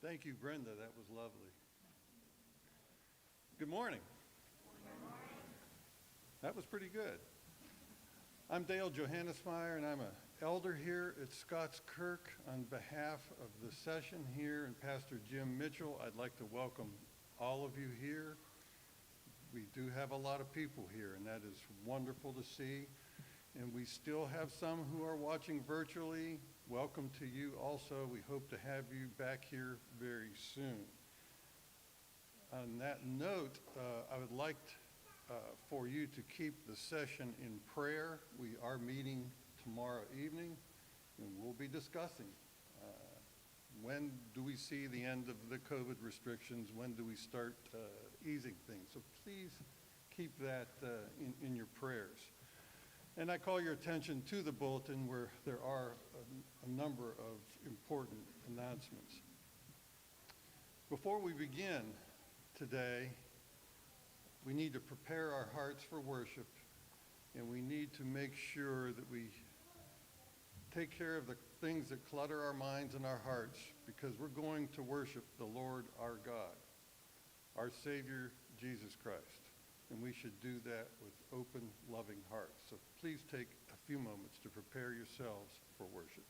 Thank you, Brenda. That was lovely. Good morning. Good morning. That was pretty good. I'm Dale Johannesmeyer, and I'm an elder here at Scots Kirk. On behalf of the session here and Pastor Jim Mitchell, I'd like to welcome all of you here. We do have a lot of people here, and that is wonderful to see. And we still have some who are watching virtually. Welcome to you also. We hope to have you back here very soon. On that note, I would like for you to keep the session in prayer. We are meeting tomorrow evening, and we'll be discussing when do we see the end of the COVID restrictions, when do we start easing things. So please keep that in your prayers. And I call your attention to the bulletin where there are a number of important announcements. Before we begin today, we need to prepare our hearts for worship, and we need to make sure that we take care of the things that clutter our minds and our hearts, because we're going to worship the Lord our God, our Savior, Jesus Christ. And we should do that with open, loving hearts. So please take a few moments to prepare yourselves for worship.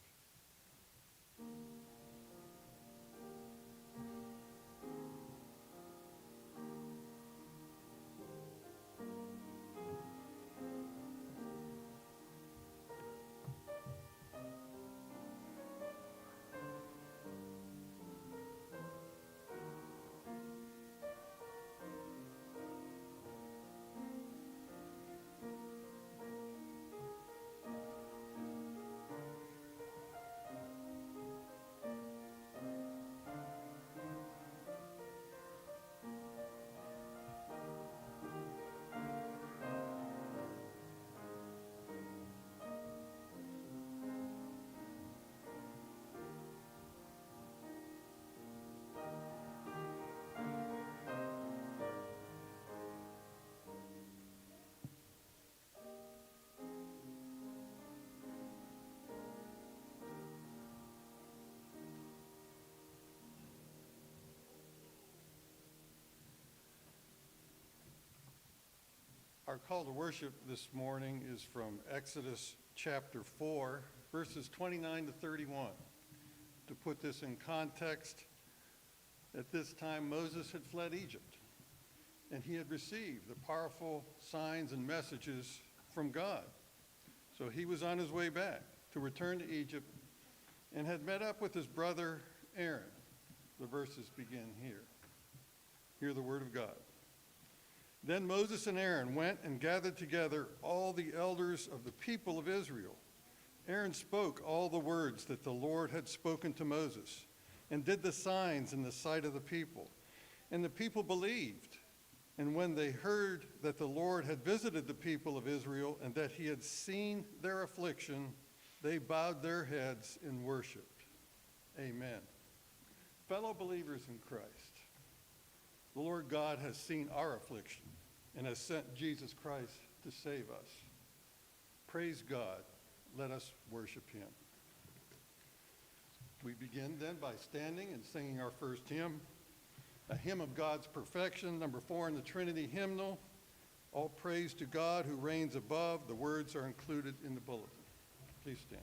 Our call to worship this morning is from Exodus chapter 4, verses 29 to 31. To put this in context, at this time Moses had fled Egypt, and he had received the powerful signs and messages from God. So he was on his way back to return to Egypt and had met up with his brother Aaron. The verses begin here. Hear the word of God. Then Moses and Aaron went and gathered together all the elders of the people of Israel. Aaron spoke all the words that the Lord had spoken to Moses and did the signs in the sight of the people. And the people believed. And when they heard that the Lord had visited the people of Israel and that he had seen their affliction, they bowed their heads and worshiped. Amen. Fellow believers in Christ, the Lord God has seen our affliction and has sent Jesus Christ to save us. Praise God. Let us worship him. We begin then by standing and singing our first hymn, a hymn of God's perfection, number 4 in the Trinity hymnal. All praise to God who reigns above. The words are included in the bulletin. Please stand.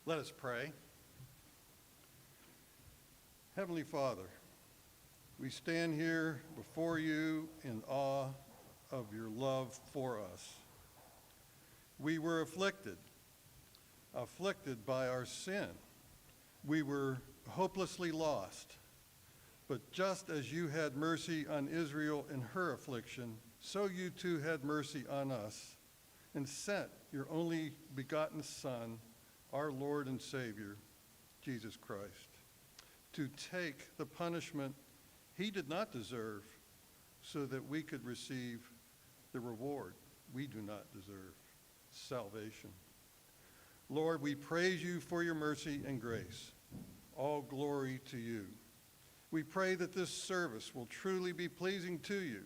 Let us pray. Heavenly Father, we stand here before you in awe of your love for us. We were afflicted by our sin. We were hopelessly lost. But just as you had mercy on Israel in her affliction, so you too had mercy on us and sent your only begotten Son, our Lord and Savior, Jesus Christ, to take the punishment he did not deserve so that we could receive the reward we do not deserve, salvation. Lord, we praise you for your mercy and grace. All glory to you. We pray that this service will truly be pleasing to you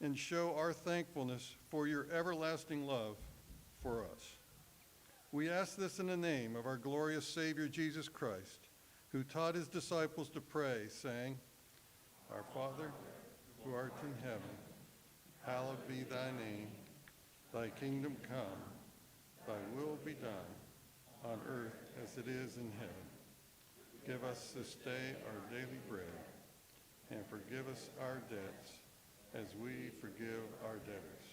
and show our thankfulness for your everlasting love for us. We ask this in the name of our glorious Savior, Jesus Christ, who taught his disciples to pray, saying, Our Father, who art in heaven, hallowed be thy name. Thy kingdom come, thy will be done, on earth as it is in heaven. Give us this day our daily bread, and forgive us our debts as we forgive our debtors.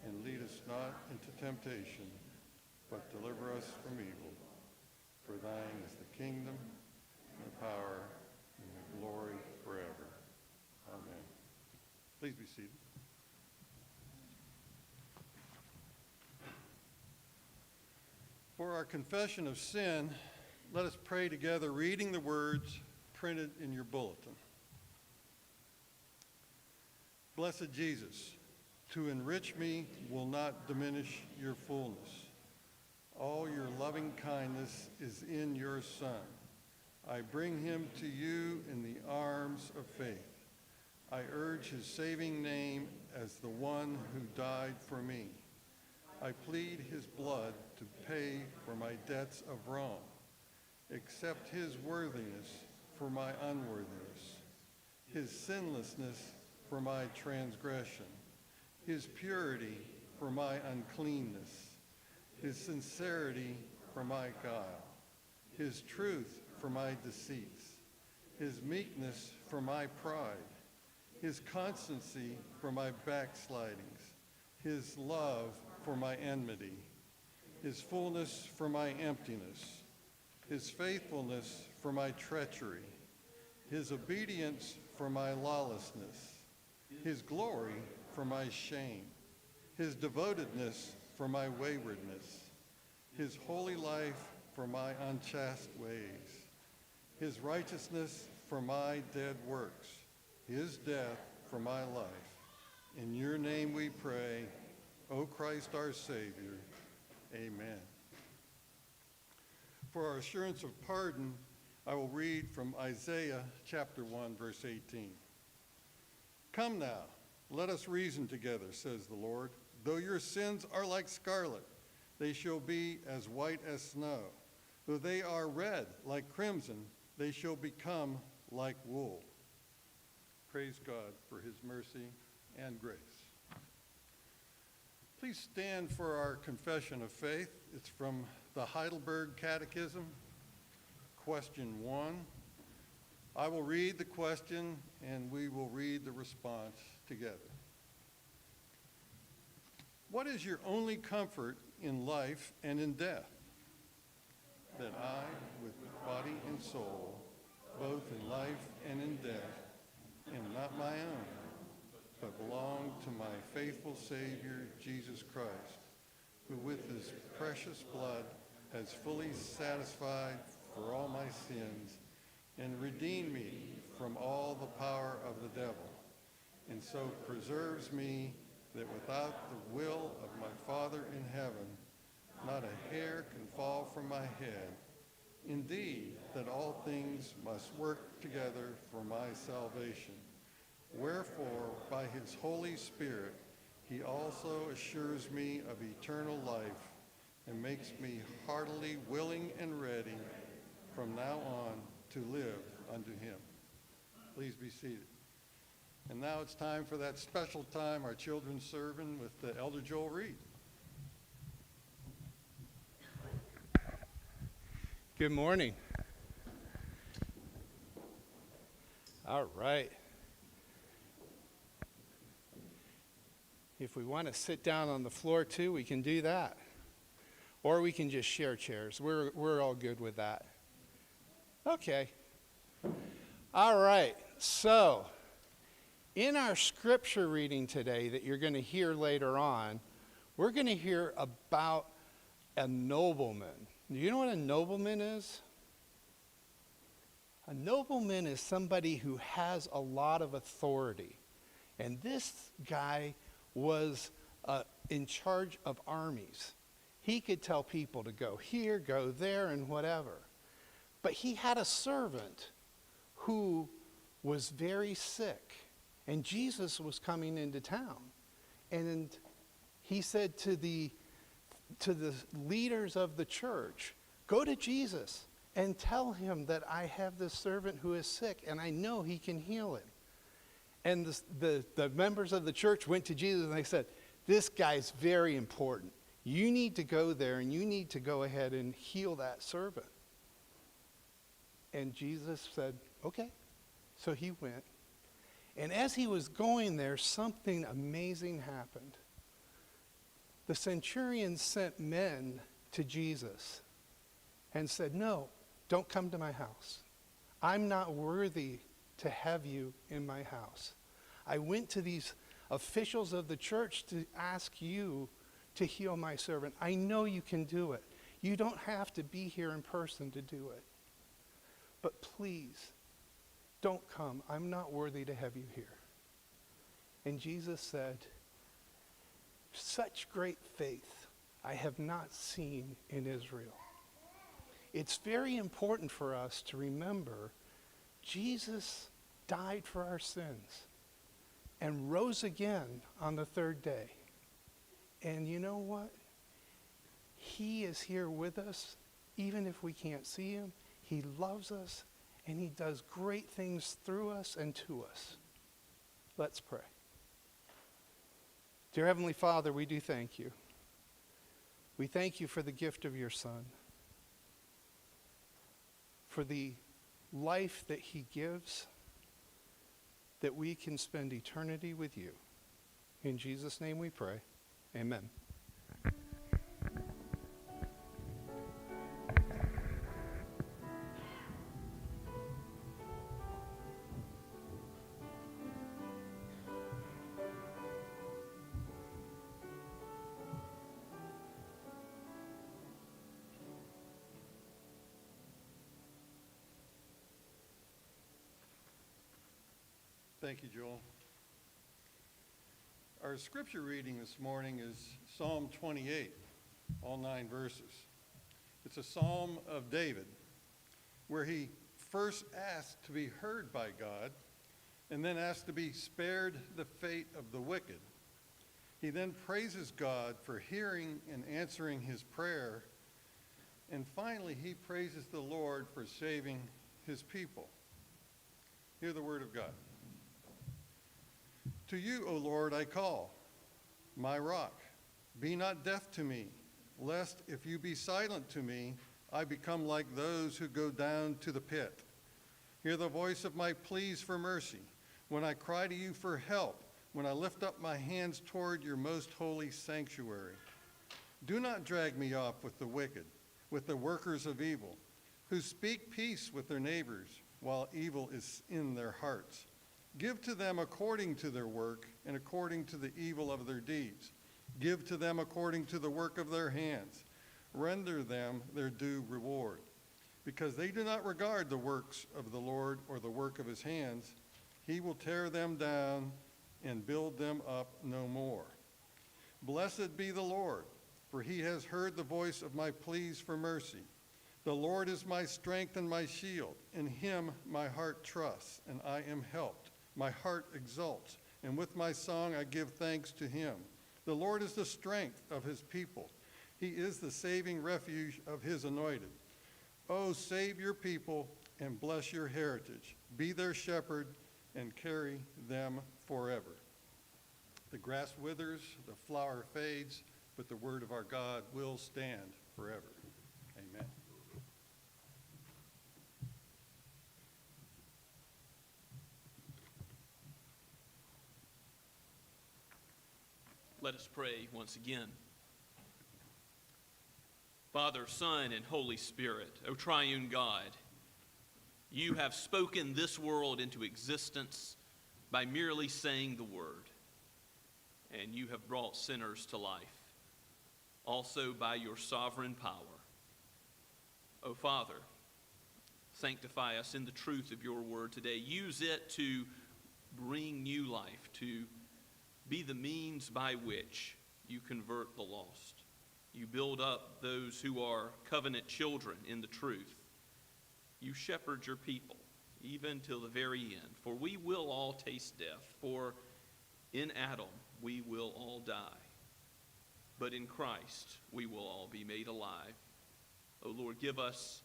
And lead us not into temptation, but deliver us from evil. For thine is the kingdom, and the power, and the glory forever. Amen. Please be seated. For our confession of sin, let us pray together, reading the words printed in your bulletin. Blessed Jesus, to enrich me will not diminish your fullness. All your loving kindness is in your Son. I bring him to you in the arms of faith. I urge his saving name as the one who died for me. I plead his blood to pay for my debts of wrong. Accept his worthiness for my unworthiness, his sinlessness for my transgression, his purity for my uncleanness, his sincerity for my guile, his truth for my deceits, his meekness for my pride, his constancy for my backslidings, his love for my enmity, his fullness for my emptiness, his faithfulness for my treachery, his obedience for my lawlessness, his glory for my shame, his devotedness for my waywardness, his holy life for my unchaste ways, his righteousness for my dead works, his death for my life. In your name we pray, O Christ our Savior. Amen. For our assurance of pardon, I will read from Isaiah chapter 1, verse 18. Come now, let us reason together, says the Lord. Though your sins are like scarlet, they shall be as white as snow. Though they are red like crimson, they shall become like wool. Praise God for his mercy and grace. Please stand for our confession of faith. It's from the Heidelberg Catechism, question 1. I will read the question and we will read the response together. What is your only comfort in life and in death? That I, with body and soul, both in life and in death, am not my own, but belong to my faithful Savior, Jesus Christ, who with his precious blood has fully satisfied for all my sins and redeemed me from all the power of the devil, and so preserves me that without the will of my Father in heaven, not a hair can fall from my head. Indeed, that all things must work together for my salvation. Wherefore, by his Holy Spirit, he also assures me of eternal life and makes me heartily willing and ready from now on to live unto him. Please be seated. And now it's time for that special time, our children's sermon with the Elder Joel Reed. Good morning. All right. If we want to sit down on the floor too, we can do that. Or we can just share chairs. We're all good with that. Okay. All right. So, in our scripture reading today that you're going to hear later on, we're going to hear about a nobleman. Do you know what a nobleman is? A nobleman is somebody who has a lot of authority. And this guy was in charge of armies. He could tell people to go here, go there, and whatever. But he had a servant who was very sick. And Jesus was coming into town. And he said to the leaders of the church, go to Jesus and tell him that I have this servant who is sick and I know he can heal him. And the members of the church went to Jesus and they said, this guy's very important. You need to go there and you need to go ahead and heal that servant. And Jesus said, okay. So he went. And as he was going there, something amazing happened. The centurion sent men to Jesus and said, no, don't come to my house. I'm not worthy to have you in my house. I went to these officials of the church to ask you to heal my servant. I know you can do it. You don't have to be here in person to do it. But please, don't come. I'm not worthy to have you here. And Jesus said, such great faith I have not seen in Israel. It's very important for us to remember Jesus died for our sins and rose again on the third day. And you know what? He is here with us, even if we can't see him. He loves us, and he does great things through us and to us. Let's pray. Dear Heavenly Father, we do thank you. We thank you for the gift of your Son, for the life that he gives, that we can spend eternity with you. In Jesus' name we pray. Amen. Thank you, Joel. Our scripture reading this morning is Psalm 28, all 9 verses. It's a psalm of David, where he first asked to be heard by God, and then asked to be spared the fate of the wicked. He then praises God for hearing and answering his prayer, and finally he praises the Lord for saving his people. Hear the word of God. To you, O Lord, I call, my rock. Be not deaf to me, lest if you be silent to me, I become like those who go down to the pit. Hear the voice of my pleas for mercy, when I cry to you for help, when I lift up my hands toward your most holy sanctuary. Do not drag me off with the wicked, with the workers of evil, who speak peace with their neighbors, while evil is in their hearts. Give to them according to their work and according to the evil of their deeds. Give to them according to the work of their hands. Render them their due reward. Because they do not regard the works of the Lord or the work of his hands, he will tear them down and build them up no more. Blessed be the Lord, for he has heard the voice of my pleas for mercy. The Lord is my strength and my shield. In him my heart trusts, and I am helped. My heart exults, and with my song I give thanks to him. The Lord is the strength of his people. He is the saving refuge of his anointed. Oh, save your people and bless your heritage. Be their shepherd and carry them forever. The grass withers, the flower fades, but the word of our God will stand forever. Amen. Let us pray once again. Father, Son, and Holy Spirit, O triune God, you have spoken this world into existence by merely saying the word, and you have brought sinners to life, also by your sovereign power. O Father, sanctify us in the truth of your word today. Use it to bring new life, to be the means by which you convert the lost. You build up those who are covenant children in the truth. You shepherd your people, even till the very end. For we will all taste death, for in Adam we will all die. But in Christ we will all be made alive. O Lord, give us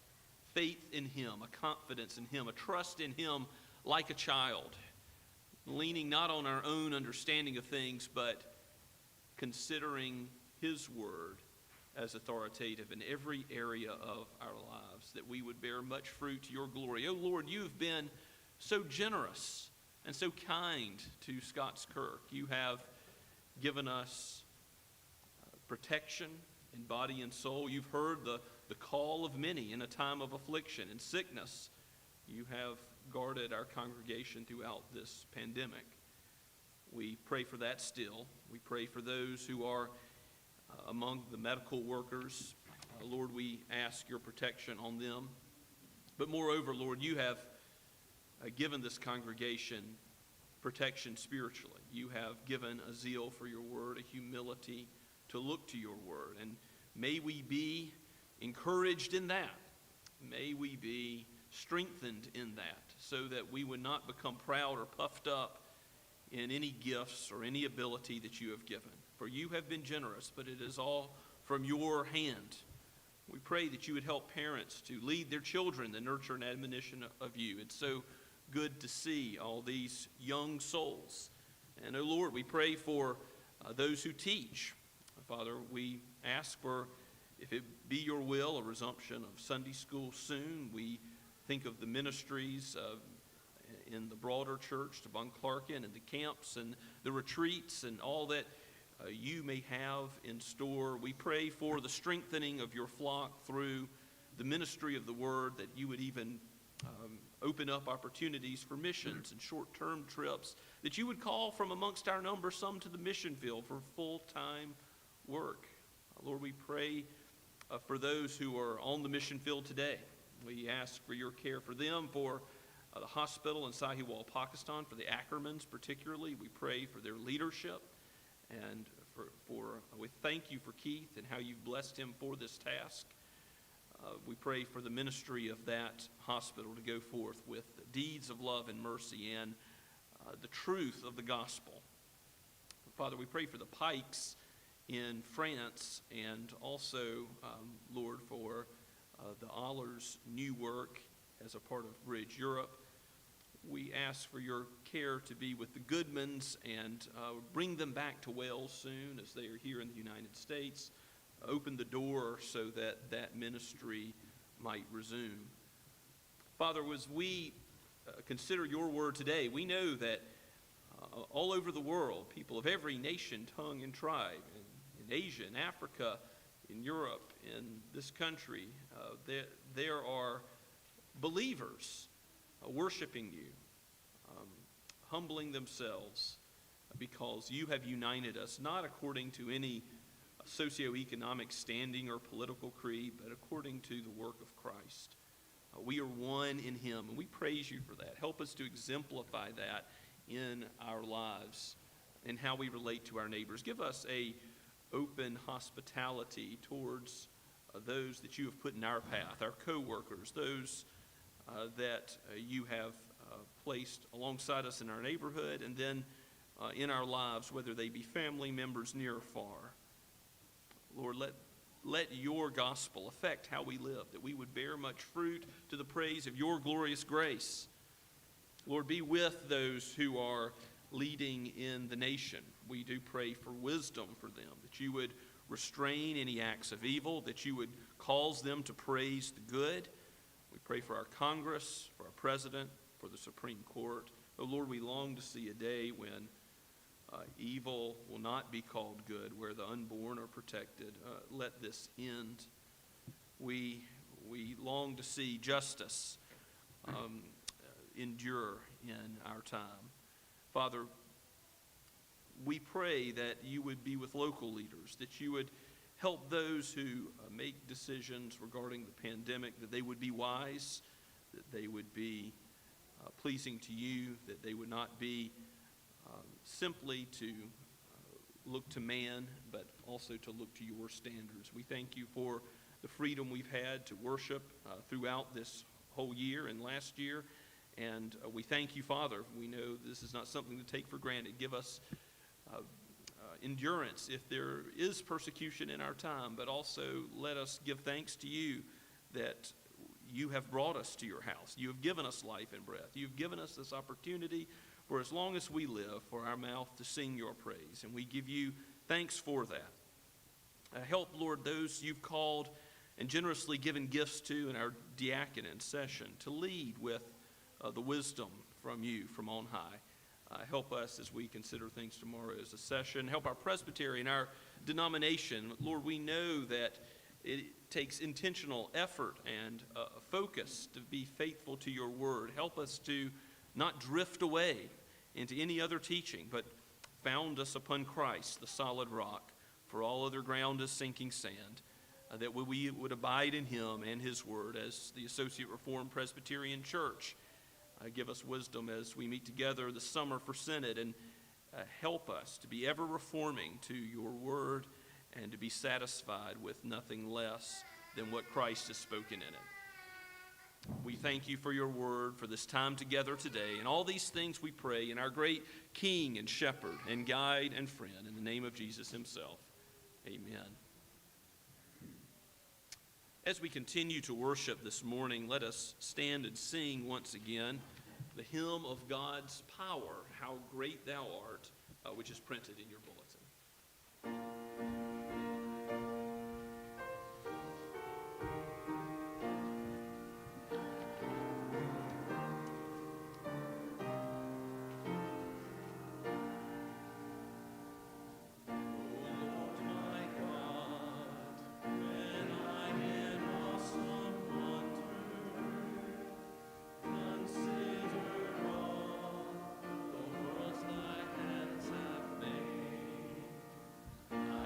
faith in him, a confidence in him, a trust in him like a child, leaning not on our own understanding of things, but considering his word as authoritative in every area of our lives, that we would bear much fruit to your glory. Oh Lord, you've been so generous and so kind to Scots Kirk. You have given us protection in body and soul. You've heard the call of many in a time of affliction and sickness. You have guarded our congregation throughout this pandemic. We pray for that still. We pray for those who are among the medical workers. Lord, we ask your protection on them. But moreover, Lord, you have given this congregation protection spiritually. You have given a zeal for your word, a humility to look to your word. And may we be encouraged in that. May we be strengthened in that, so that we would not become proud or puffed up in any gifts or any ability that you have given. For you have been generous, but it is all from your hand. We pray that you would help parents to lead their children in the nurture and admonition of you. It's so good to see all these young souls. And, oh Lord, we pray for those who teach. Father, we ask for, if it be your will, a resumption of Sunday school soon. We think of the ministries in the broader church, to Von Clarkin and the camps and the retreats and all that you may have in store. We pray for the strengthening of your flock through the ministry of the word, that you would even open up opportunities for missions and short-term trips, that you would call from amongst our number some to the mission field for full-time work. Lord, we pray for those who are on the mission field today. We ask for your care for them, for the hospital in Sahiwal, Pakistan, for the Ackermans particularly. We pray for their leadership, and we thank you for Keith and how you've blessed him for this task. We pray for the ministry of that hospital to go forth with deeds of love and mercy and the truth of the gospel. Father, we pray for the Pikes in France, and also, Lord, for the Allers' new work as a part of Bridge Europe. We ask for your care to be with the Goodmans and bring them back to Wales soon as they are here in the United States. Open the door so that that ministry might resume. Father, as we consider your word today, we know that all over the world, people of every nation, tongue, and tribe, in Asia, in Africa, in Europe, in this country, there are believers worshiping you, humbling themselves, because you have united us, not according to any socioeconomic standing or political creed, but according to the work of Christ. We are one in him, and we praise you for that. Help us to exemplify that in our lives and how we relate to our neighbors. Give us a open hospitality towards those that you have put in our path, our co-workers, those that you have placed alongside us in our neighborhood, and then in our lives, whether they be family members near or far. Lord, let your gospel affect how we live, that we would bear much fruit to the praise of your glorious grace. Lord, be with those who are leading in the nation. We do pray for wisdom for them, that you would restrain any acts of evil, that you would cause them to praise the good. We pray for our Congress, for our president, for the Supreme Court. Oh Lord, we long to see a day when Evil will not be called good where the unborn are protected. Let this end. We long to see justice endure in our time. Father, we pray that you would be with local leaders, that you would help those who make decisions regarding the pandemic, that they would be wise, that they would be pleasing to you, that they would not be simply to look to man, but also to look to your standards. We thank you for the freedom we've had to worship throughout this whole year and last year. And we thank you, Father. We know this is not something to take for granted. Give us endurance if there is persecution in our time, but also let us give thanks to you that you have brought us to your house. You have given us life and breath. You've given us this opportunity for as long as we live, for our mouth to sing your praise. And we give you thanks for that. Help, Lord, those you've called and generously given gifts to in our diaconate session to lead with the wisdom from you from on high. Help us as we consider things tomorrow as a session. Help our presbytery and our denomination. Lord, we know that it takes intentional effort and focus to be faithful to your word. Help us to not drift away into any other teaching, but found us upon Christ, the solid rock, for all other ground is sinking sand, that we would abide in him and his word as the Associate Reformed Presbyterian Church. Give us wisdom as we meet together this summer for Synod, and help us to be ever reforming to your word and to be satisfied with nothing less than what Christ has spoken in it. We thank you for your word, for this time together today, and all these things we pray in our great King and Shepherd and Guide and Friend, in the name of Jesus himself. Amen. As we continue to worship this morning, let us stand and sing once again the hymn of God's power, How Great Thou Art, which is printed in your bulletin. I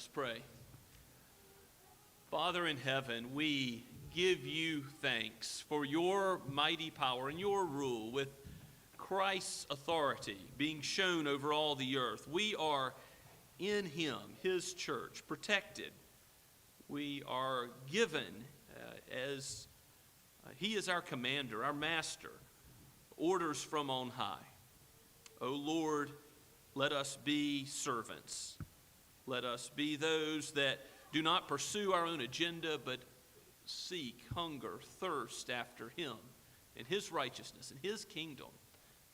us pray. Father in heaven, we give you thanks for your mighty power and your rule with Christ's authority being shown over all the earth. We are in him, his church, protected. We are given as he is our commander, our master, orders from on high. O Lord, let us be servants. Let us be those that do not pursue our own agenda, but seek, hunger, thirst after him and his righteousness and his kingdom.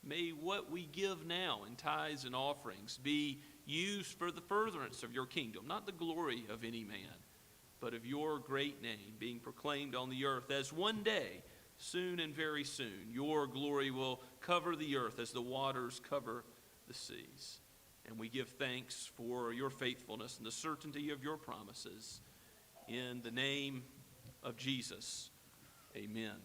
May what we give now in tithes and offerings be used for the furtherance of your kingdom, not the glory of any man, but of your great name being proclaimed on the earth, as one day, soon and very soon, your glory will cover the earth as the waters cover the seas. And we give thanks for your faithfulness and the certainty of your promises. In the name of Jesus, amen.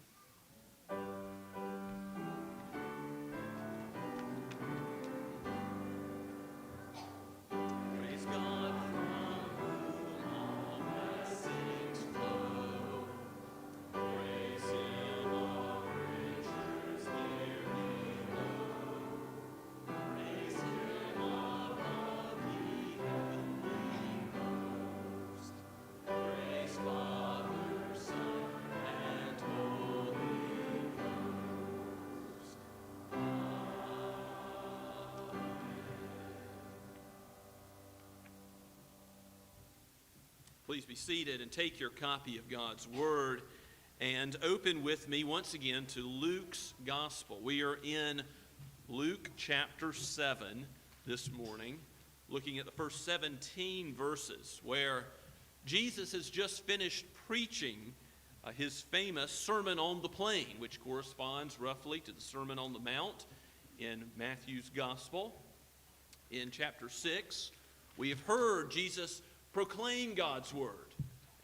Praise God from whom all blessings flow. Praise him, all creatures near below. Praise him above the heavenly host. Praise Father, Son, and Holy Ghost. Please be seated and take your copy of God's Word and open with me once again to Luke's Gospel. We are in Luke chapter 7 this morning, looking at the first 17 verses where Jesus has just finished preaching his famous Sermon on the Plain, which corresponds roughly to the Sermon on the Mount in Matthew's Gospel. In chapter 6, we have heard Jesus proclaim God's Word.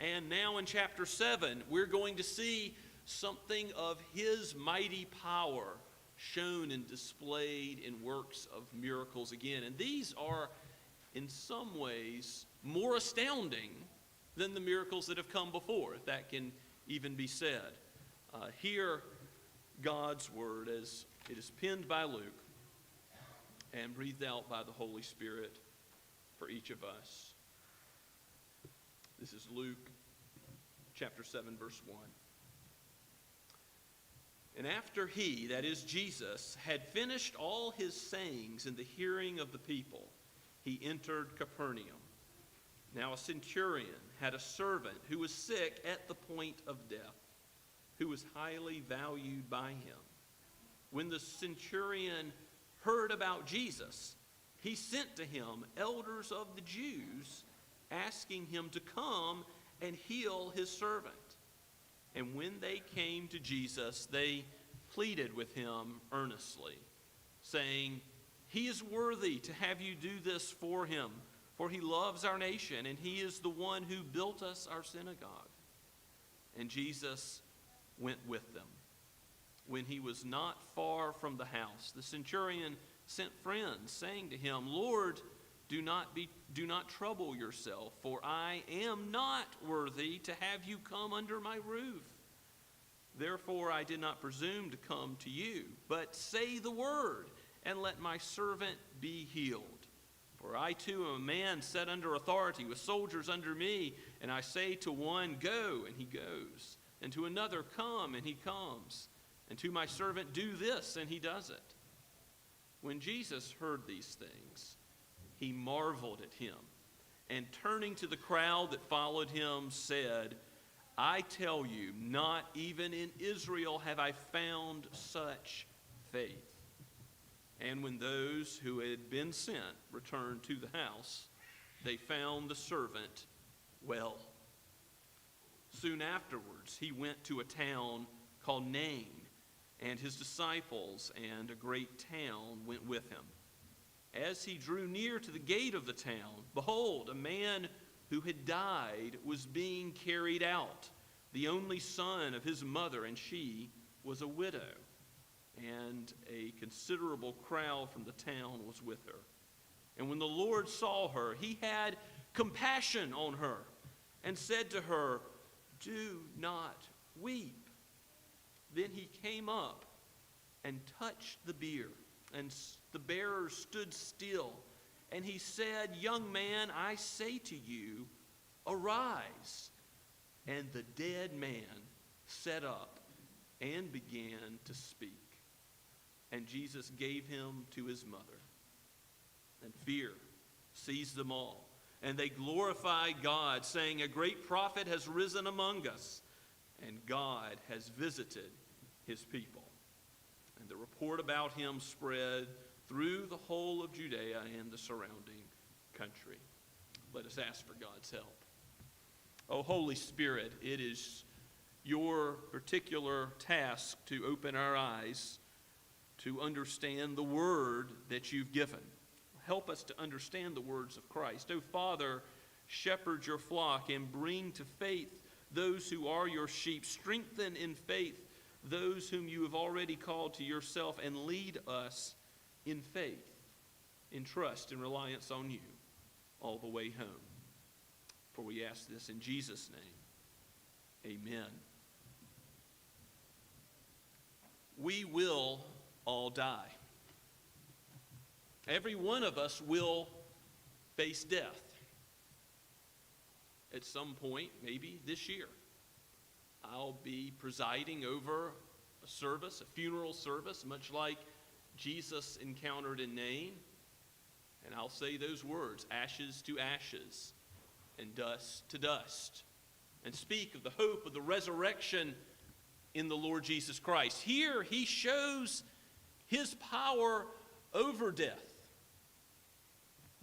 And now in chapter 7, we're going to see something of his mighty power shown and displayed in works of miracles again. And these are, in some ways, more astounding than the miracles that have come before, if that can even be said. Hear God's Word as it is penned by Luke and breathed out by the Holy Spirit for each of us. This is Luke chapter 7, verse 1. And after he, that is Jesus, had finished all his sayings in the hearing of the people, he entered Capernaum. Now a centurion had a servant who was sick at the point of death, who was highly valued by him. When the centurion heard about Jesus, he sent to him elders of the Jews, asking him to come and heal his servant. And when they came to Jesus, they pleaded with him earnestly, saying, "He is worthy to have you do this for him, for he loves our nation, and he is the one who built us our synagogue." And Jesus went with them. When he was not far from the house, the centurion sent friends, saying to him, "Lord, do not trouble yourself, for I am not worthy to have you come under my roof. Therefore I did not presume to come to you, but say the word, and let my servant be healed. For I too am a man set under authority, with soldiers under me, and I say to one, 'Go,' and he goes, and to another, 'Come,' and he comes, and to my servant, 'Do this,' and he does it." When Jesus heard these things, he marveled at him, and turning to the crowd that followed him, said, "I tell you, not even in Israel have I found such faith." And when those who had been sent returned to the house, they found the servant well. Soon afterwards, he went to a town called Nain, and his disciples and a great town went with him. As he drew near to the gate of the town, behold, a man who had died was being carried out, the only son of his mother, and she was a widow. And a considerable crowd from the town was with her. And when the Lord saw her, he had compassion on her and said to her, "Do not weep." Then he came up and touched the bier, and the bearers stood still. And he said, "Young man, I say to you, arise." And the dead man sat up and began to speak. And Jesus gave him to his mother. And fear seized them all. And they glorified God, saying, "A great prophet has risen among us, and God has visited his people." And the report about him spread through the whole of Judea and the surrounding country. Let us ask for God's help. Oh, Holy Spirit, it is your particular task to open our eyes to understand the word that you've given. Help us to understand the words of Christ. Oh, Father, shepherd your flock and bring to faith those who are your sheep. Strengthen in faith those whom you have already called to yourself, and lead us in faith, in trust and reliance on you all the way home. For we ask this in Jesus' name. Amen. We will all die. Every one of us will face death at some point, maybe this year. I'll be presiding over a service, a funeral service, much like Jesus encountered in Nain. And I'll say those words, ashes to ashes and dust to dust, and speak of the hope of the resurrection in the Lord Jesus Christ. Here he shows his power over death,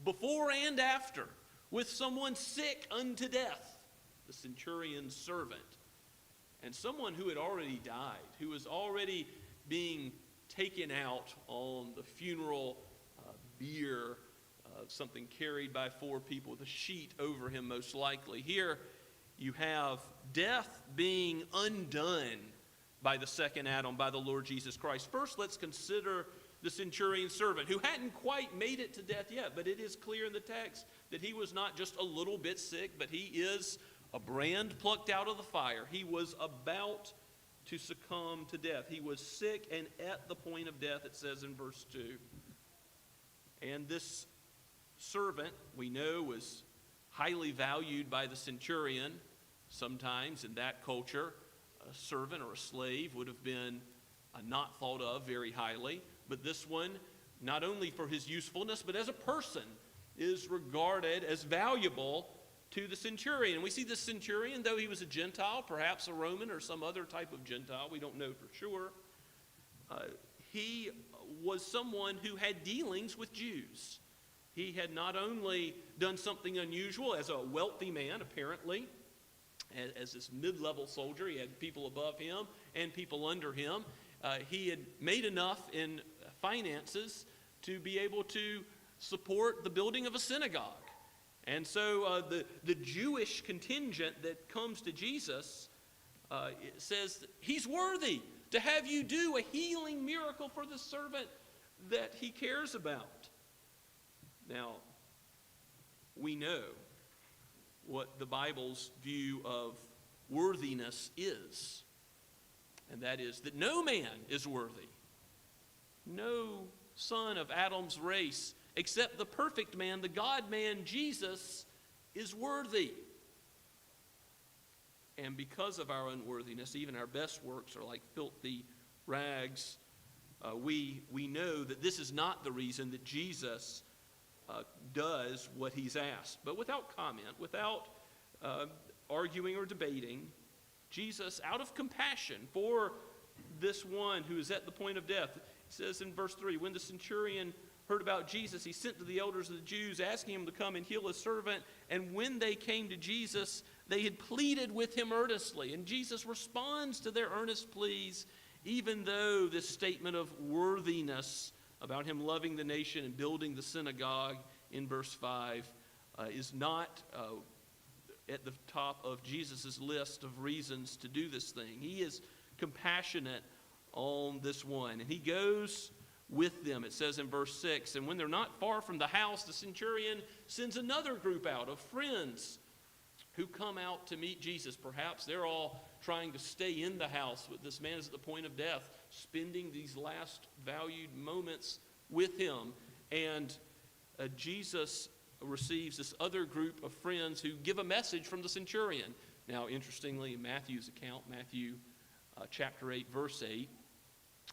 before and after, with someone sick unto death, the centurion's servant, and someone who had already died, who was already being taken out on the funeral bier, something carried by 4 people with a sheet over him most likely. Here you have death being undone by the second Adam, by the Lord Jesus Christ. First, let's consider the centurion's servant, who hadn't quite made it to death yet, but it is clear in the text that he was not just a little bit sick, but he is a brand plucked out of the fire. He was about to succumb to death. He was sick and at the point of death, it says in verse 2. And this servant, we know, was highly valued by the centurion. Sometimes in that culture, a servant or a slave would have been not thought of very highly. But this one, not only for his usefulness, but as a person, is regarded as valuable to the centurion. And we see the centurion, though he was a Gentile, perhaps a Roman or some other type of Gentile, we don't know for sure, he was someone who had dealings with Jews. He had not only done something unusual as a wealthy man, apparently, as this mid-level soldier. He had people above him and people under him. He had made enough in finances to be able to support the building of a synagogue. And so the Jewish contingent that comes to Jesus it says he's worthy to have you do a healing miracle for the servant that he cares about. Now, we know what the Bible's view of worthiness is. And that is that no man is worthy. No son of Adam's race, except the perfect man, the God-man, Jesus, is worthy. And because of our unworthiness, even our best works are like filthy rags. We know that this is not the reason that Jesus does what he's asked. But without comment, without arguing or debating, Jesus, out of compassion for this one who is at the point of death, says in verse 3, when the centurion heard about Jesus, he sent to the elders of the Jews, asking him to come and heal his servant. And when they came to Jesus, they had pleaded with him earnestly. And Jesus responds to their earnest pleas, even though this statement of worthiness about him loving the nation and building the synagogue in verse 5 is not at the top of Jesus' list of reasons to do this thing. He is compassionate on this one. And he goes with them. It says in verse 6, and when they're not far from the house, the centurion sends another group out of friends who come out to meet Jesus. Perhaps they're all trying to stay in the house, but this man is at the point of death, spending these last valued moments with him. And Jesus receives this other group of friends who give a message from the centurion. Now, interestingly, in Matthew's account, Matthew chapter 8, verse 8,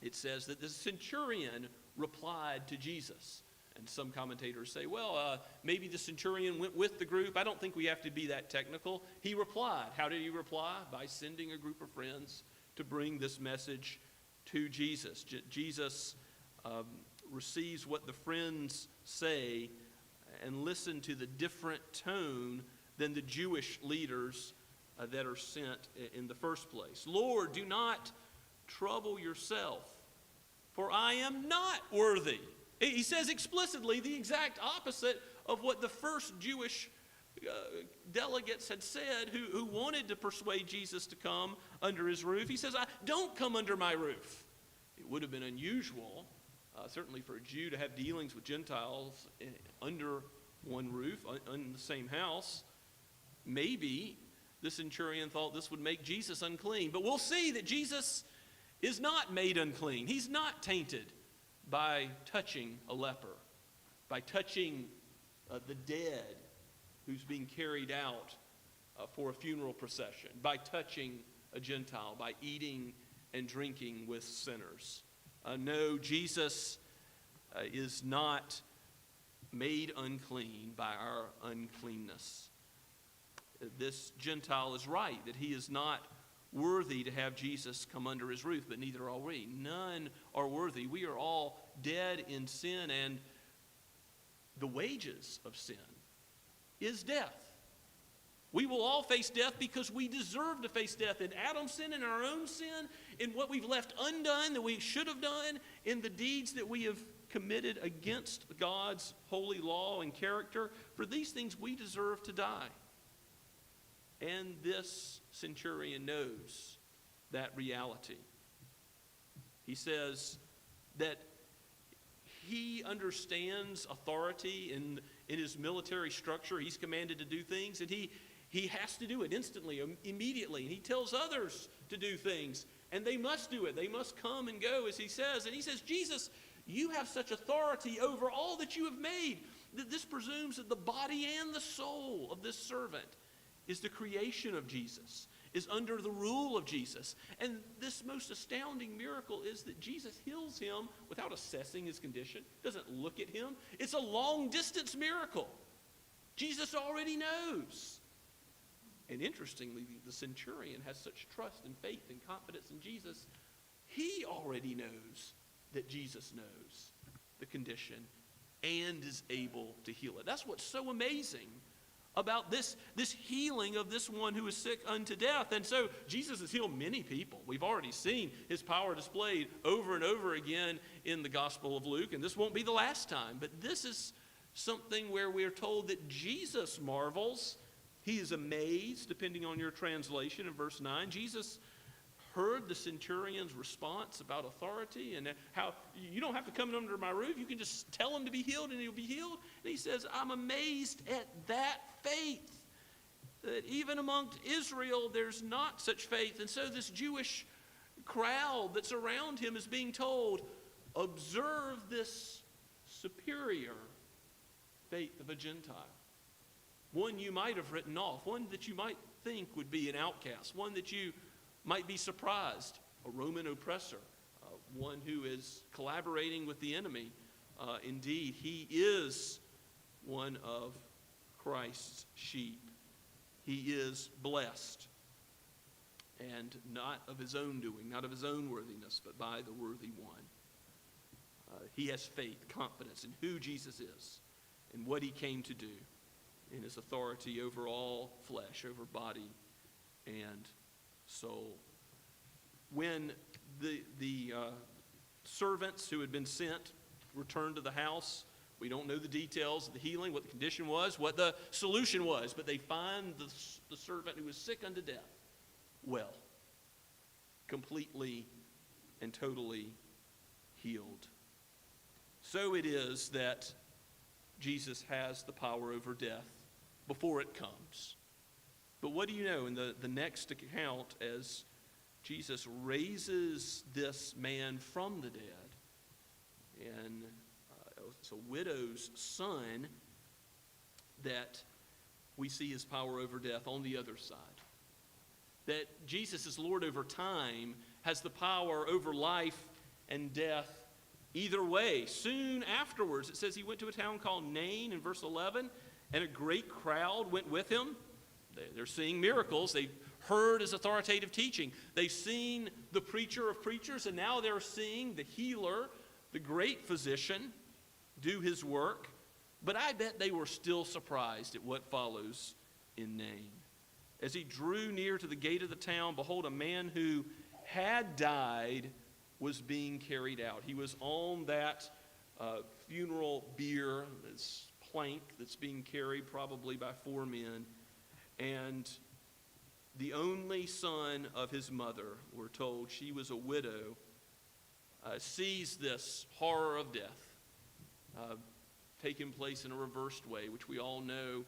it says that the centurion replied to Jesus. And some commentators say, well, maybe the centurion went with the group. I don't think we have to be that technical. He replied. How did he reply? By sending a group of friends to bring this message to Jesus. Jesus receives what the friends say and listen to the different tone than the Jewish leaders that are sent in the first place. Lord, do not trouble yourself, for I am not worthy. He says explicitly the exact opposite of what the first Jewish delegates had said who wanted to persuade Jesus to come under his roof. He says, don't come under my roof. It would have been unusual, certainly for a Jew, to have dealings with Gentiles under one roof, in the same house. Maybe the centurion thought this would make Jesus unclean. But we'll see that Jesus is not made unclean. He's not tainted by touching a leper, by touching the dead who's being carried out for a funeral procession, by touching a Gentile, by eating and drinking with sinners. No, Jesus is not made unclean by our uncleanness. This Gentile is right, that he is not worthy to have Jesus come under his roof, but neither are we. None are worthy. We are all dead in sin, and the wages of sin is death. We will all face death because we deserve to face death in Adam's sin, in our own sin, in what we've left undone that we should have done, in the deeds that we have committed against God's holy law and character. For these things we deserve to die. And this centurion knows that reality. He says that he understands authority in his military structure. He's commanded to do things, and he has to do it instantly, immediately. And he tells others to do things, and they must do it. They must come and go, as he says. And he says, Jesus, you have such authority over all that you have made, that this presumes that the body and the soul of this servant is the creation of Jesus, is under the rule of Jesus. And this most astounding miracle is that Jesus heals him without assessing his condition, doesn't look at him. It's a long-distance miracle. Jesus already knows. And interestingly, the centurion has such trust and faith and confidence in Jesus. He already knows that Jesus knows the condition and is able to heal it. That's what's so amazing about this healing of this one who is sick unto death. And so Jesus has healed many people. We've already seen his power displayed over and over again in the Gospel of Luke, and this won't be the last time. But this is something where we are told that Jesus marvels. He is amazed, depending on your translation in verse 9. Jesus heard the centurion's response about authority and how you don't have to come under my roof. You can just tell him to be healed and he'll be healed. And he says, I'm amazed at that faith, that even amongst Israel there's not such faith. And so this Jewish crowd that's around him is being told, observe this superior faith of a Gentile. One you might have written off, one that you might think would be an outcast, one that you might be surprised, a Roman oppressor, one who is collaborating with the enemy. Indeed, he is one of Christ's sheep. He is blessed, and not of his own doing, not of his own worthiness, but by the worthy one. He has faith, confidence in who Jesus is and what he came to do, in his authority over all flesh, over body and soul. When the servants who had been sent returned to the house, we don't know the details of the healing, what the condition was, what the solution was, but they find the servant who was sick unto death well, completely and totally healed. So it is that Jesus has the power over death before it comes. But what do you know, in the next account, as Jesus raises this man from the dead, and it's a widow's son, that we see his power over death on the other side. That Jesus is Lord over time, has the power over life and death either way. Soon afterwards, it says he went to a town called Nain in verse 11, and a great crowd went with him. They're seeing miracles. They've heard his authoritative teaching. They've seen the preacher of preachers, and now they're seeing the healer, the great physician, do his work. But I bet they were still surprised at what follows in Nain. As he drew near to the gate of the town, behold, a man who had died was being carried out. He was on that funeral bier, this plank that's being carried probably by 4 men. And the only son of his mother, we're told, she was a widow, sees this horror of death taking place in a reversed way, which we all know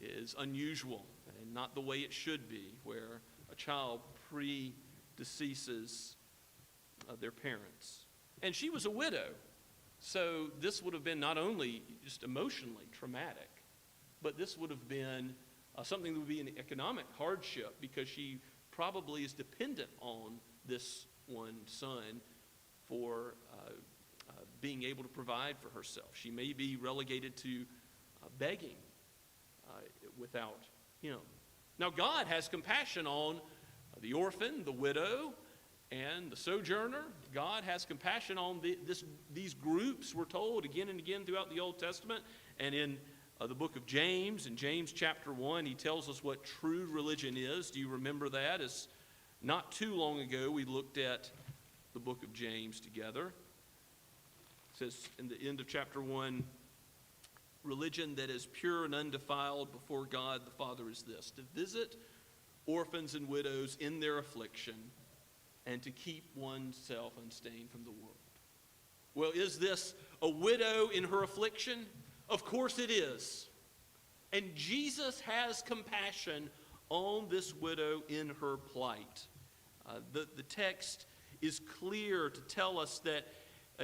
is unusual and not the way it should be, where a child predeceases their parents. And she was a widow, so this would have been not only just emotionally traumatic, but this would have been something that would be an economic hardship, because she probably is dependent on this one son for being able to provide for herself. She may be relegated to begging without him. Now, God has compassion on the orphan, the widow, and the sojourner. God has compassion on these groups, we're told, again and again throughout the Old Testament. And in the book of James, in James chapter 1, he tells us what true religion is. Do you remember that? As not too long ago, we looked at the book of James together. It says in the end of chapter 1, religion that is pure and undefiled before God the Father is this: to visit orphans and widows in their affliction, and to keep oneself unstained from the world. Well, is this a widow in her affliction? Of course it is. And Jesus has compassion on this widow in her plight. The text is clear to tell us that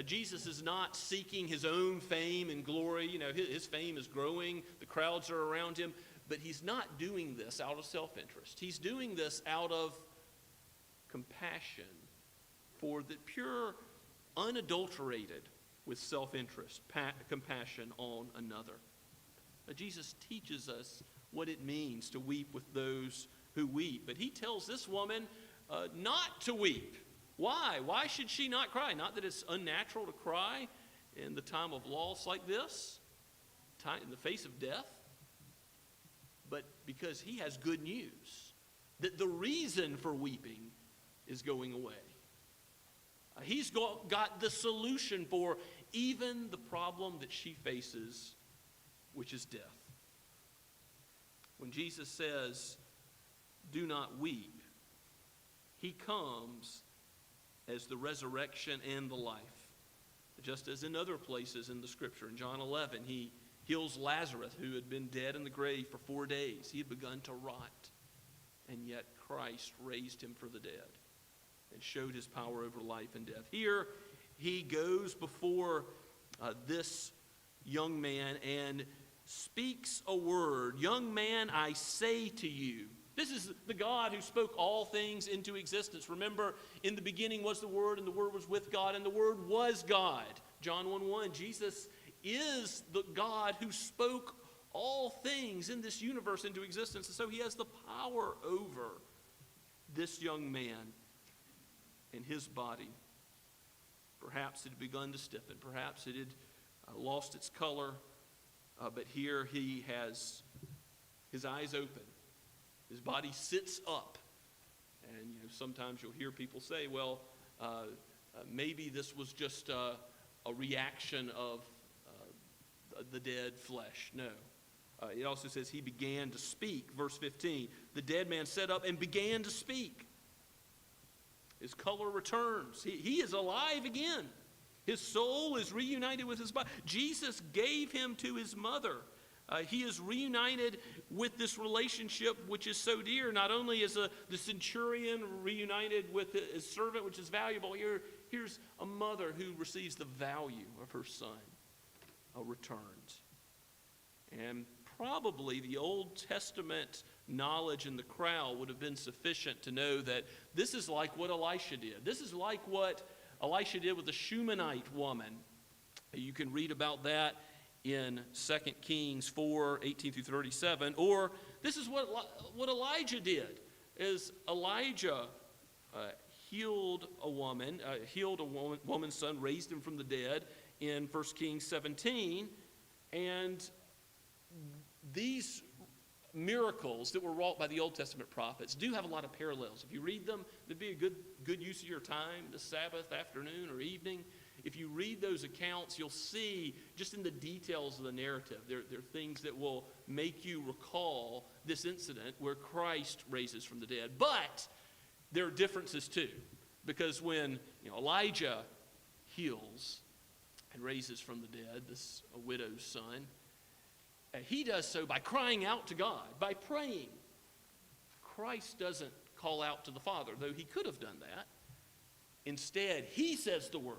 Jesus is not seeking his own fame and glory. You know, his fame is growing. The crowds are around him. But he's not doing this out of self-interest. He's doing this out of compassion for the pure, unadulterated with self-interest, compassion on another. Jesus teaches us what it means to weep with those who weep. But he tells this woman not to weep. Why? Why should she not cry? Not that it's unnatural to cry in the time of loss like this, in the face of death, but because he has good news, that the reason for weeping is going away. He's got the solution for even the problem that she faces, which is death. When Jesus says, "Do not weep," he comes as the resurrection and the life. Just as in other places in the scripture. In John 11, he heals Lazarus, who had been dead in the grave for 4 days. He had begun to rot, and yet Christ raised him from the dead and showed his power over life and death. Here, he goes before this young man and speaks a word. "Young man, I say to you." This is the God who spoke all things into existence. Remember, in the beginning was the Word, and the Word was with God, and the Word was God. John 1:1, Jesus is the God who spoke all things in this universe into existence. And so he has the power over this young man and his body. Perhaps it had begun to stiffen. Perhaps it had lost its color. But here he has his eyes open. His body sits up. And sometimes you'll hear people say, well, maybe this was just a reaction of the dead flesh. No. It also says he began to speak. Verse 15, the dead man sat up and began to speak. His color returns. He is alive again. His soul is reunited with his body. Jesus gave him to his mother. He is reunited with this relationship which is so dear. Not only is the centurion reunited with his servant, which is valuable, here's a mother who receives the value of her son returned. And probably the Old Testament knowledge in the crowd would have been sufficient to know that this is like what Elisha did. This is like what Elisha did with the Shunammite woman. You can read about that in 2 Kings 4, 18 through 37. Or this is what Elijah did. Is Elijah healed a woman's son, raised him from the dead in 1 Kings 17. And these miracles that were wrought by the Old Testament prophets do have a lot of parallels. If you read them, it'd be a good use of your time this Sabbath afternoon or evening. If you read those accounts, you'll see just in the details of the narrative, there are things that will make you recall this incident where Christ raises from the dead. But there are differences too, because when Elijah heals and raises from the dead a widow's son, he does so by crying out to God, by praying. Christ doesn't call out to the Father, though he could have done that. Instead, he says the word.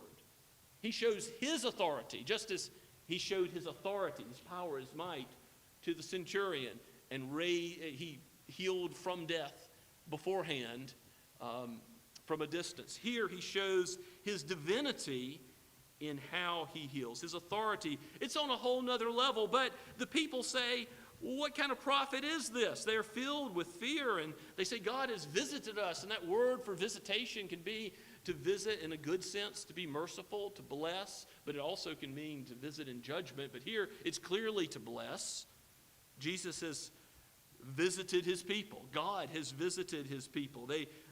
He shows his authority, just as he showed his authority, his power, his might to the centurion, and he healed from death beforehand from a distance. Here he shows his divinity in how he heals, his authority. It's on a whole nother level, but the people say, what kind of prophet is this? They're filled with fear, and they say, God has visited us, and that word for visitation can be to visit in a good sense, to be merciful, to bless, but it also can mean to visit in judgment. But here, it's clearly to bless. Jesus has visited his people. God has visited his people.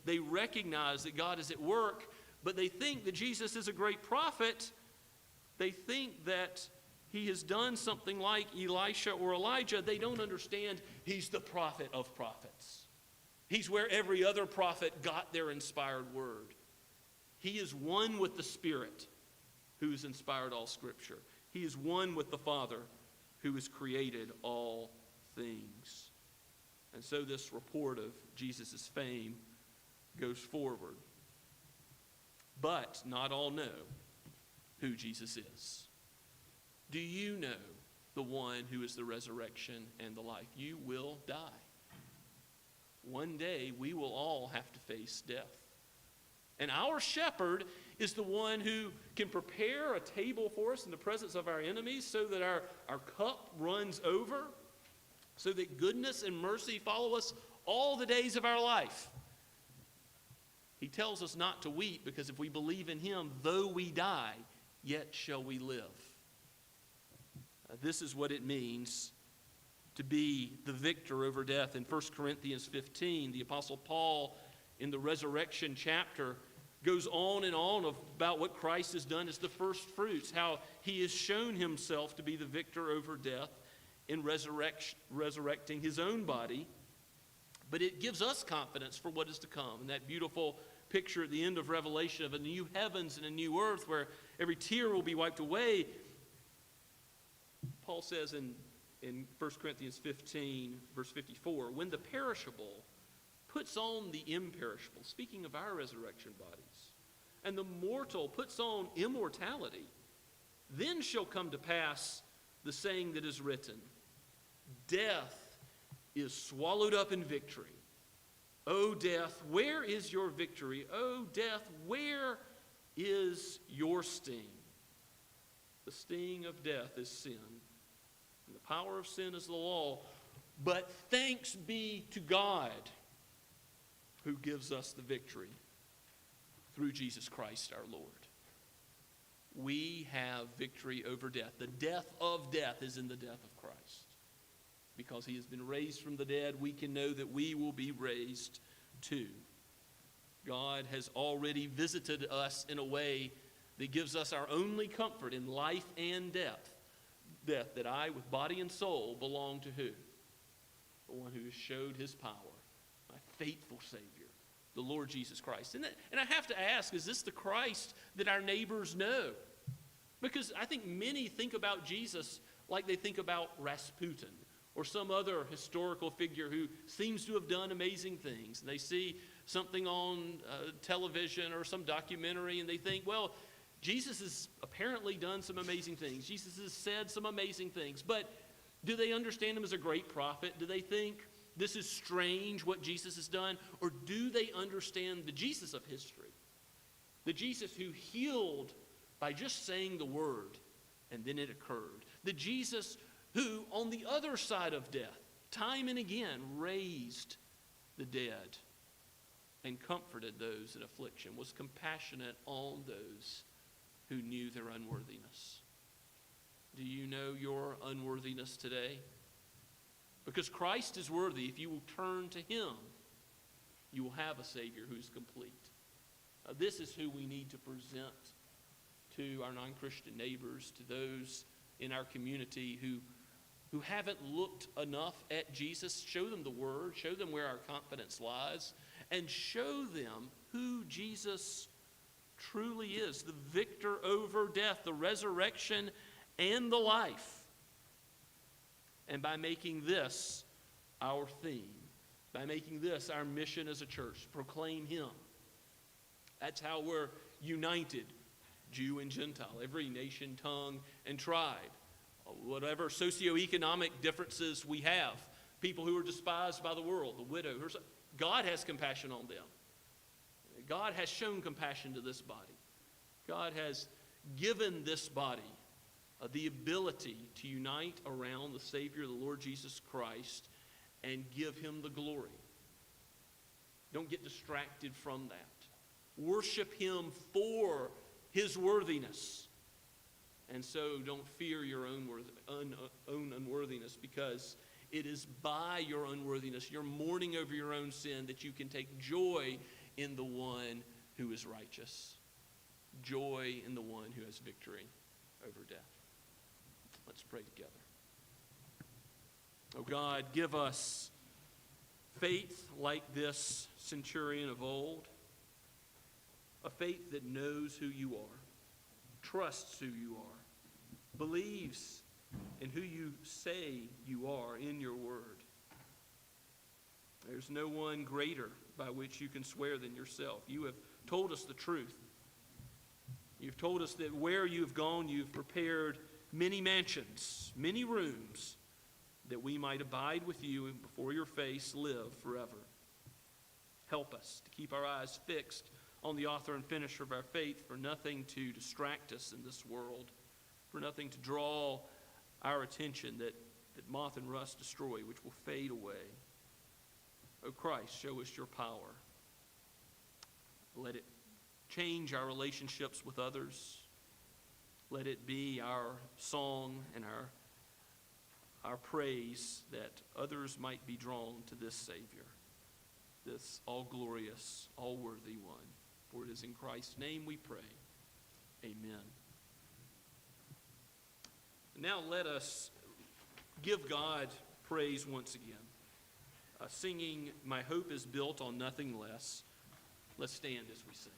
They recognize that God is at work, but they think that Jesus is a great prophet. They think that he has done something like Elisha or Elijah. They don't understand he's the prophet of prophets. He's where every other prophet got their inspired word. He is one with the Spirit who has inspired all Scripture. He is one with the Father who has created all things. And so this report of Jesus' fame goes forward. But not all know who Jesus is. Do you know the one who is the resurrection and the life? You will die. One day we will all have to face death. And our shepherd is the one who can prepare a table for us in the presence of our enemies so that our cup runs over, so that goodness and mercy follow us all the days of our life. He tells us not to weep because if we believe in him, though we die, yet shall we live. This is what it means to be the victor over death. In 1 Corinthians 15, the Apostle Paul, in the resurrection chapter, goes on and on about what Christ has done as the first fruits, how he has shown himself to be the victor over death in resurrecting his own body. But it gives us confidence for what is to come. And that beautiful picture at the end of Revelation of a new heavens and a new earth where every tear will be wiped away. Paul says in 1 Corinthians 15, verse 54, when the perishable puts on the imperishable, speaking of our resurrection bodies, and the mortal puts on immortality, then shall come to pass the saying that is written, death is swallowed up in victory. O death, where is your victory? O death, where is your sting? The sting of death is sin, and the power of sin is the law. But thanks be to God who gives us the victory through Jesus Christ our Lord. We have victory over death. The death of death is in the death of Christ. Because he has been raised from the dead, we can know that we will be raised too. God has already visited us in a way that gives us our only comfort in life and death. Death that I, with body and soul, belong to who? The one who has showed his power, my faithful Savior, the Lord Jesus Christ. And I have to ask, is this the Christ that our neighbors know? Because I think many think about Jesus like they think about Rasputin or some other historical figure who seems to have done amazing things. And they see something on television or some documentary and they think, well, Jesus has apparently done some amazing things. Jesus has said some amazing things. But do they understand him as a great prophet? Do they think this is strange what Jesus has done? Or do they understand the Jesus of history? The Jesus who healed by just saying the word, and then it occurred. The Jesus who, on the other side of death, time and again raised the dead and comforted those in affliction, was compassionate on those who knew their unworthiness. Do you know your unworthiness today? Because Christ is worthy. If you will turn to him, you will have a Savior who's complete. This is who we need to present to our non-Christian neighbors, to those in our community who haven't looked enough at Jesus. Show them the Word, show them where our confidence lies, and show them who Jesus truly is, the victor over death, the resurrection, and the life. And by making this our theme, by making this our mission as a church, proclaim him. That's how we're united, Jew and Gentile, every nation, tongue, and tribe. Whatever socioeconomic differences we have, people who are despised by the world, the widow, God has compassion on them. God has shown compassion to this body. God has given this body the ability to unite around the Savior, the Lord Jesus Christ, and give him the glory. Don't get distracted from that. Worship him for his worthiness. And so don't fear your own unworthiness, because it is by your unworthiness, your mourning over your own sin, that you can take joy in the one who is righteous. Joy in the one who has victory over death. Let's pray together. Oh God, give us faith like this centurion of old, a faith that knows who you are, trusts who you are, believes in who you say you are in your word. There's no one greater by which you can swear than yourself. You have told us the truth. You've told us that where you've gone, you've prepared many mansions, many rooms, that we might abide with you and before your face live forever. Help us to keep our eyes fixed on the author and finisher of our faith, for nothing to distract us in this world, for nothing to draw our attention that moth and rust destroy, which will fade away. O Christ, show us your power. Let it change our relationships with others. Let it be our song and our praise, that others might be drawn to this Savior, this all-glorious, all-worthy one. For it is in Christ's name we pray. Amen. Now let us give God praise once again, singing, "My hope is built on nothing less." Let's stand as we sing.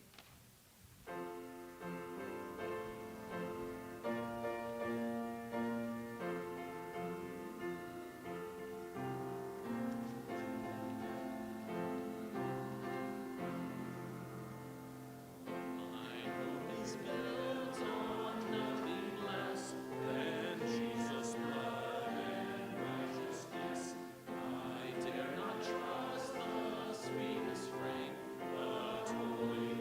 Trust the sweetest frame, but wholly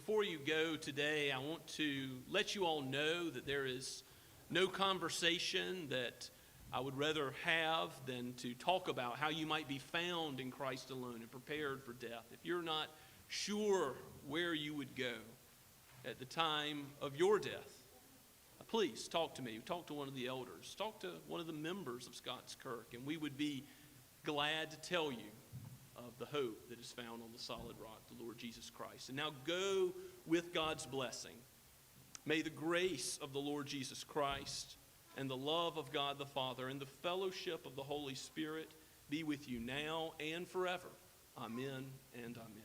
before you go today, I want to let you all know that there is no conversation that I would rather have than to talk about how you might be found in Christ alone and prepared for death. If you're not sure where you would go at the time of your death, please talk to me. Talk to one of the elders. Talk to one of the members of Scots Kirk, and we would be glad to tell you of the hope that is found on the solid rock, the Lord Jesus Christ. And now go with God's blessing. May the grace of the Lord Jesus Christ and the love of God the Father and the fellowship of the Holy Spirit be with you now and forever. Amen and amen.